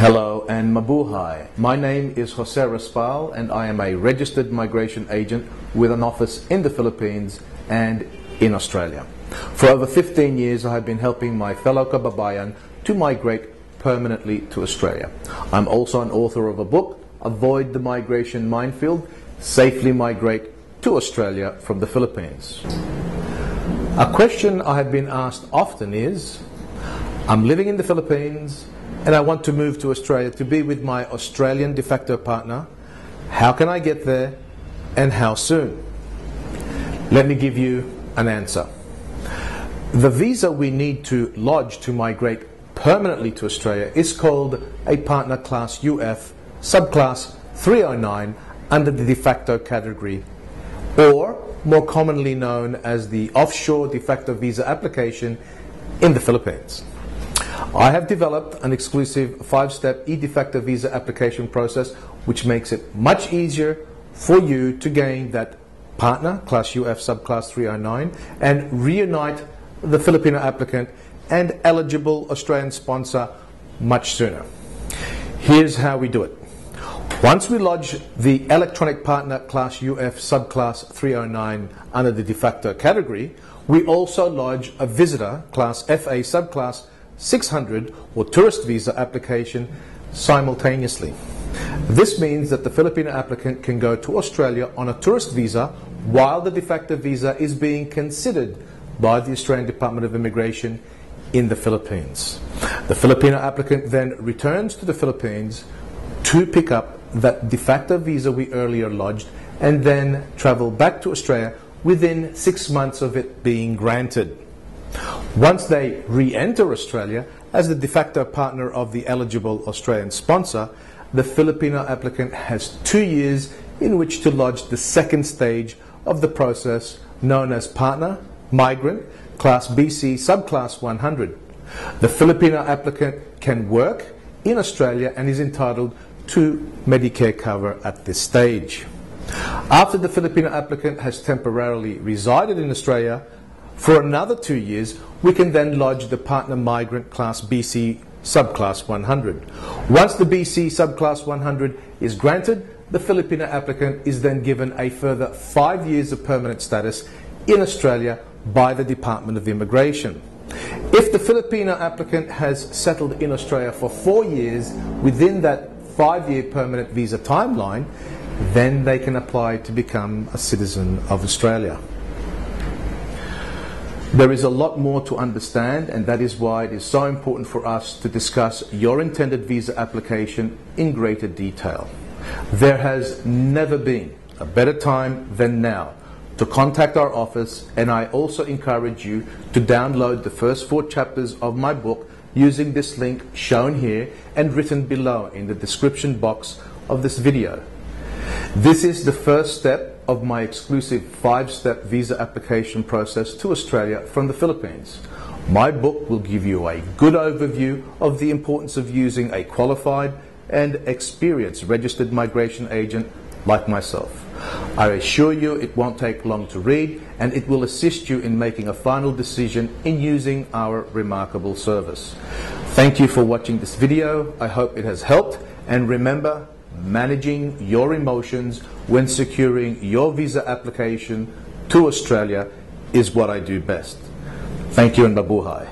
Hello and mabuhay. My name is Jose Respall and I am a registered migration agent with an office in the Philippines and in Australia. For over 15 years I have been helping my fellow kababayan to migrate permanently to Australia. I'm also an author of a book, Avoid the Migration Minefield, Safely Migrate to Australia from the Philippines. A question I have been asked often is, I'm living in the Philippines and I want to move to Australia to be with my Australian de facto partner. How can I get there and how soon? Let me give you an answer. The visa we need to lodge to migrate permanently to Australia is called a Partner Class UF Subclass 309 under the de facto category, or more commonly known as the offshore de facto visa application in the Philippines. I have developed an exclusive 5-step e-de facto visa application process which makes it much easier for you to gain that Partner Class UF Subclass 309 and reunite the Filipino applicant and eligible Australian sponsor much sooner. Here's how we do it. Once we lodge the Electronic Partner Class UF Subclass 309 under the de facto category, we also lodge a Visitor Class FA Subclass 600 or tourist visa application simultaneously. This means that the Filipino applicant can go to Australia on a tourist visa while the de facto visa is being considered by the Australian Department of Immigration in the Philippines. The Filipino applicant then returns to the Philippines to pick up that de facto visa we earlier lodged and then travel back to Australia within 6 months of it being granted. Once they re-enter Australia as the de facto partner of the eligible Australian sponsor, the Filipino applicant has 2 years in which to lodge the second stage of the process known as Partner Migrant Class BC Subclass 100. The Filipino applicant can work in Australia and is entitled to Medicare cover at this stage. After the Filipino applicant has temporarily resided in Australia for another 2 years, we can then lodge the Partner Migrant Class BC Subclass 100. Once the BC Subclass 100 is granted, the Filipino applicant is then given a further 5 years of permanent status in Australia by the Department of Immigration. If the Filipino applicant has settled in Australia for 4 years within that 5-year permanent visa timeline, then they can apply to become a citizen of Australia. There is a lot more to understand, and that is why it is so important for us to discuss your intended visa application in greater detail. There has never been a better time than now to contact our office, and I also encourage you to download the first 4 chapters of my book using this link shown here and written below in the description box of this video. This is the first step of my exclusive 5-step visa application process to Australia from the Philippines. My book will give you a good overview of the importance of using a qualified and experienced registered migration agent like myself. I assure you it won't take long to read, and it will assist you in making a final decision in using our remarkable service. Thank you for watching this video. I hope it has helped, and remember, managing your emotions when securing your visa application to Australia is what I do best. Thank you and mabuhay.